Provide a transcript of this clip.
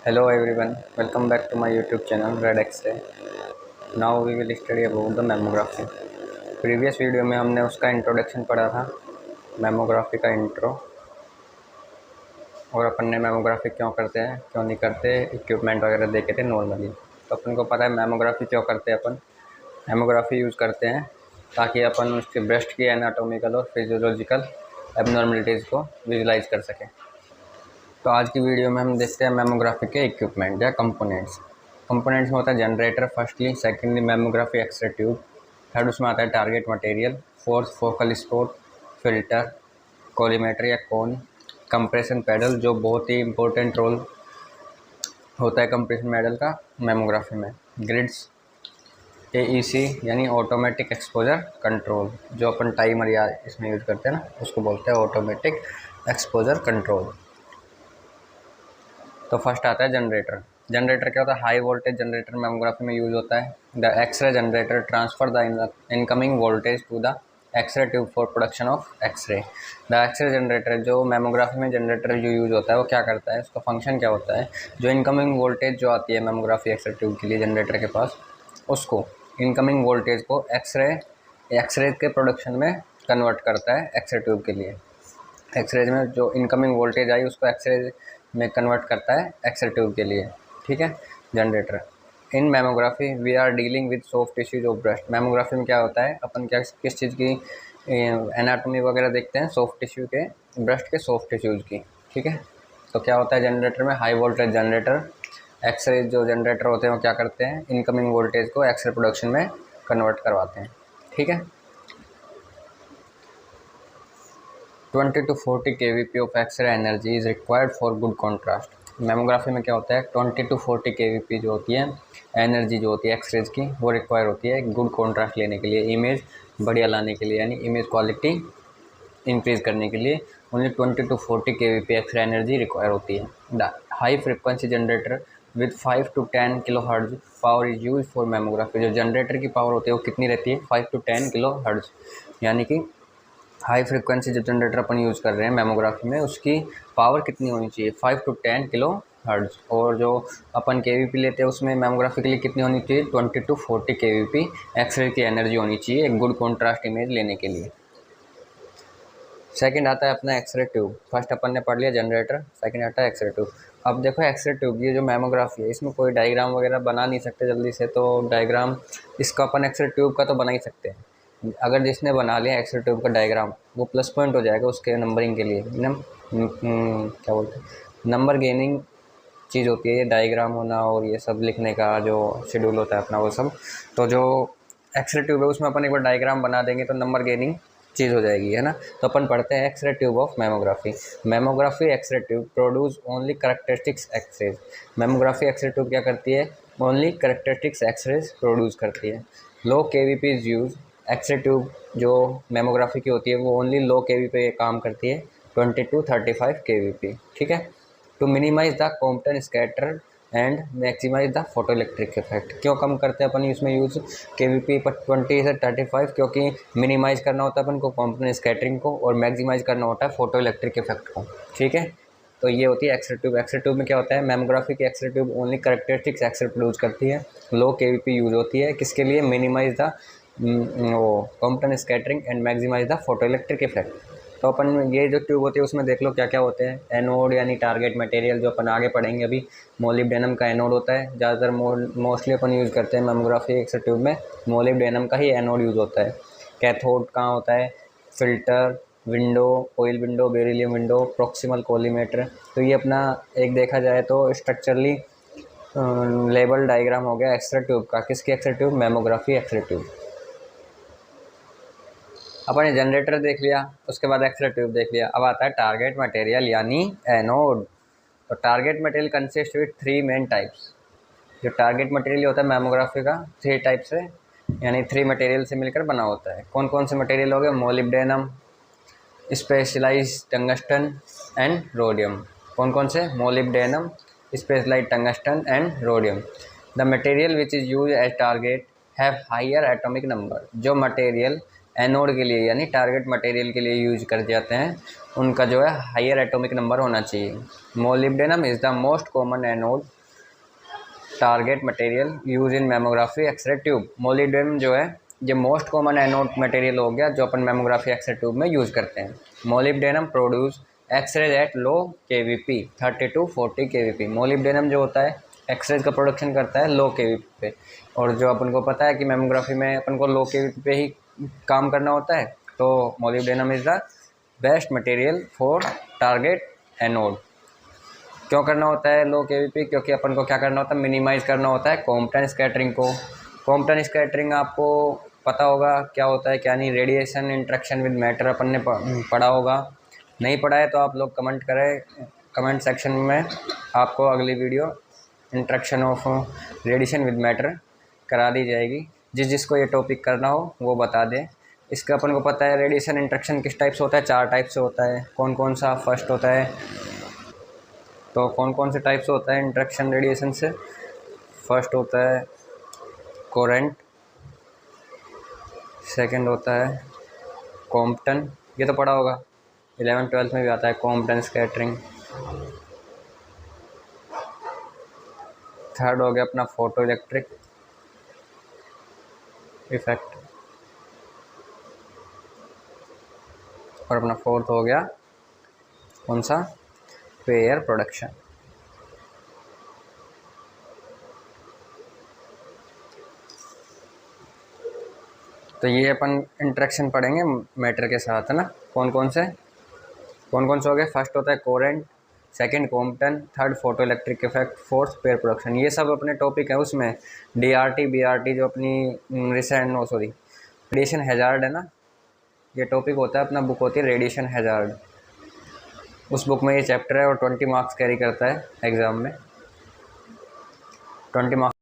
Hello everyone, welcome back to my YouTube channel Red X-ray. Now we will study about the mammography. Previous video में हमने उसका introduction पढ़ा था, mammography का intro, और अपन ने मैमोग्राफी क्यों करते हैं क्यों नहीं करते, इक्विपमेंट वगैरह देखे थे नॉर्मली। तो अपन को पता है मैमोग्राफी क्यों करते हैं। अपन मैमोग्राफी यूज़ करते हैं ताकि अपन उसके ब्रेस्ट की एनाटोमिकल और फिजियोलॉजिकल एबनॉर्मलिटीज़ को विजुलाइज कर सकें। तो आज की वीडियो में हम देखते हैं मैमोग्राफी के इक्विपमेंट या कंपोनेंट्स। कंपोनेंट्स में होता है generator firstly, secondly mammography x ray tube, third उसमें आता है target material, fourth focal sport, filter, collimator या कोन, कंप्रेशन पैडल जो बहुत ही इंपॉर्टेंट रोल होता है कंप्रेशन पैडल का मैमोग्राफी में, ग्रिड्स, AEC यानी ऑटोमेटिक एक्सपोजर कंट्रोल, जो अपन टाइमर या इसमें यूज़ करते हैं ना, उसको बोलते हैं ऑटोमेटिक एक्सपोजर कंट्रोल। तो फर्स्ट आता है जनरेटर। जनरेटर क्या होता है? हाई वोल्टेज जनरेटर मैमोग्राफी में यूज़ होता है। The x-ray generator transfer the incoming voltage to the x-ray tube for production of x-ray. The x-ray generator जो मैमोग्राफी में जनरेटर जो यूज़ होता है वो क्या करता है, उसका फंक्शन क्या होता है? जो इनकमिंग वोल्टेज जो आती है मैमोग्राफी एक्सरे ट्यूब के लिए जनरेटर के पास, उसको इनकमिंग वोल्टेज को एक्सरे के प्रोडक्शन में कन्वर्ट करता है एक्सरे ट्यूब के लिए। एक्सरे में जो इनकमिंग वोल्टेज आई उसको एक्सरे में कन्वर्ट करता है एक्सरे ट्यूब के लिए, ठीक है, generator. In mammography we are dealing with soft tissues of breast. Mammography में क्या होता है, अपन क्या किस चीज़ की एनाटॉमी वगैरह देखते हैं, सॉफ्ट टिश्यू के, ब्रेस्ट के सॉफ्ट टिश्यूज की, ठीक है। तो क्या होता है जनरेटर में? हाई वोल्टेज जनरेटर, एक्सरे जो जनरेटर होते हैं वो क्या करते हैं, इनकमिंग वोल्टेज को एक्सरे प्रोडक्शन में कन्वर्ट करवाते हैं, ठीक है। 20 to 40 kVp of x-ray energy is required for good contrast. Mammography में क्या होता है, 20 to 40 kVp जो होती है एनर्जी जो होती है एक्सरेज की, वो रिक्वायर होती है गुड कॉन्ट्रास्ट लेने के लिए, इमेज बढ़िया लाने के लिए, यानी इमेज क्वालिटी इंक्रीज़ करने के लिए only 20 to 40 kVp x-ray energy require होती है। The high frequency generator with 5 to 10 kilo hertz power is use for mammography. जो जनरेटर की पावर होती है वो कितनी रहती है? 5 to 10 किलो हर्ट्ज, यानी कि हाई फ्रिक्वेंसी जो जनरेटर अपन यूज़ कर रहे हैं मैमोग्राफी में, उसकी पावर कितनी होनी चाहिए? 5 to 10 किलो हर्ट्ज। और जो अपन केवीपी लेते हैं उसमें मैमोग्राफी के लिए कितनी होनी चाहिए? 20 to 40 केवीपी एक्सरे की एनर्जी होनी चाहिए एक गुड कॉन्ट्रास्ट इमेज लेने के लिए। सेकंड आता है अपना एक्सरे ट्यूब। फर्स्ट अपन ने पढ़ लिया जनरेटर, सेकंड आता है एक्सरे ट्यूब। अब देखो एक्सरे ट्यूब, ये जो मैमोग्राफी है इसमें कोई डायग्राम वगैरह बना नहीं सकते जल्दी से, तो डायग्राम इसका अपन एक्सरे ट्यूब का तो बना ही सकते हैं। अगर जिसने बना लिया एक्सरे ट्यूब का डायग्राम, वो प्लस पॉइंट हो जाएगा उसके नंबरिंग के लिए। क्या बोलते हैं, नंबर गेनिंग चीज़ होती है ये डायग्राम होना, और ये सब लिखने का जो शेड्यूल होता है अपना वो सब। तो जो एक्सरे ट्यूब है उसमें अपन एक बार डायग्राम बना देंगे तो नंबर गेनिंग चीज़ हो जाएगी, है ना। तो अपन पढ़ते हैं X-ray tube of mammography. Mammography x ray tube produce only characteristics X-rays. Mammography x ray tube क्या करती है? ओनली करेक्टरिस्टिक्स एक्सरेज प्रोड्यूस करती है। Low kVp is use. X-ray tube जो मैमोग्राफी की होती है वो ओनली लो केवी पे काम करती है, 20 to 35 केवीपी, ठीक है। To minimize the Compton scatter and maximize the photo electric effect. क्यों कम करते हैं अपन इसमें यूज़ केवीपी पर 20 से 35? क्योंकि मिनिमाइज करना होता है अपन को कॉम्पटन स्कैटरिंग को, और मैक्सिमाइज करना होता है फोटो इलेक्ट्रिक इफेक्ट को, ठीक है। तो ये होती है एक्सरे ट्यूब। एक्सरे ट्यूब में क्या होता है, मैमोग्राफी की x-ray tube only characteristics x-ray produce करती है, लो केवीपी यूज होती है, किसके लिए? मिनिमाइज द वो Compton scattering and maximize the photo electric effect. तो अपन ये जो ट्यूब होती है उसमें देख लो क्या क्या होते हैं। एनोड यानी टारगेट मटेरियल, जो अपन आगे पढ़ेंगे अभी, मोलिब्डेनम का एनोड होता है ज़्यादातर, मोस्टली अपन यूज़ करते हैं मैमोग्राफी एक्सरे ट्यूब में मोलिब्डेनम का ही एनोड यूज़ होता है। कैथोड कहाँ होता है? Filter, window, oil window, beryllium window, proximal collimator. तो ये अपना एक देखा जाए तो स्ट्रक्चरली लेबल डायग्राम हो गया एक्सरे ट्यूब का। किसकी X-ray tube? Mammography x ray tube. अपन ने जनरेटर देख लिया, उसके बाद एक्सरे ट्यूब देख लिया, अब आता है टारगेट मटेरियल यानी एनोड। तो target material consist with 3 main types. जो टारगेट मटेरियल होता है मैमोग्राफी का 3 टाइप से, यानी 3 मटेरियल से मिलकर बना होता है। कौन कौन से मटेरियल हो गए? Molybdenum, specialize tungsten and rhodium. कौन कौन से? Molybdenum, specialize tungsten and rhodium. The material which is use as target have higher atomic number. जो मटेरियल एनोड के लिए यानी टारगेट मटेरियल के लिए यूज कर जाते हैं उनका जो है हायर एटॉमिक नंबर होना चाहिए। Molybdenum is the most common anode target material use in mammography x-ray tube. Molybdenum जो है ये मोस्ट कॉमन एनोड मटेरियल हो गया जो अपन मेमोग्राफी एक्सरे ट्यूब में यूज़ करते हैं। Molybdenum produce x-ray at low KVP 30 to 40 KVP. Molybdenum जो होता है एक्सरे का प्रोडक्शन करता है लो केवीपी पे, और जो अपन को पता है कि मेमोग्राफी में अपन को लो केवीपी पे ही काम करना होता है, तो molybdenum is the best material for target anode. क्यों करना होता है लो केवीपी? क्योंकि अपन को क्या करना होता है, मिनिमाइज़ करना होता है कॉम्पटन स्कैटरिंग को। कॉम्पटन स्कैटरिंग आपको पता होगा क्या होता है क्या नहीं। रेडिएशन इंटरेक्शन विद मैटर अपन ने पढ़ा होगा, नहीं पढ़ा है तो आप लोग कमेंट करें कमेंट सेक्शन में, आपको अगली video interaction of radiation with matter करा दी जाएगी। जिसको ये टॉपिक करना हो वो बता दें। इसका अपन को पता है रेडिएशन इंटरेक्शन किस टाइप से होता है, 4 टाइप से होता है। कौन कौन सा? फर्स्ट होता है, तो कौन कौन से टाइप से होता है इंटरेक्शन रेडिएशन से? फर्स्ट होता है कोरेंट, सेकंड होता है कॉम्पटन, ये तो पढ़ा होगा 11th-12th में भी आता है कॉम्पटन स्कैटरिंग। थर्ड हो गया अपना फोटो इलेक्ट्रिक इफेक्ट, और अपना फोर्थ हो गया कौन सा? Pair production. तो ये अपन इंटरेक्शन पढ़ेंगे मैटर के साथ, है ना। कौन कौन से हो गए? फर्स्ट होता है coherent, second Compton, third photo electric effect, fourth pair production. ये सब अपने टॉपिक है उसमें। DRT BRT जो अपनी रेडिएशन हैजार्ड है ना, ये टॉपिक होता है अपना, बुक होती है रेडिएशन हैजार्ड। उस बुक में ये चैप्टर है और 20 मार्क्स कैरी करता है एग्ज़ाम में। 20 मार्क्स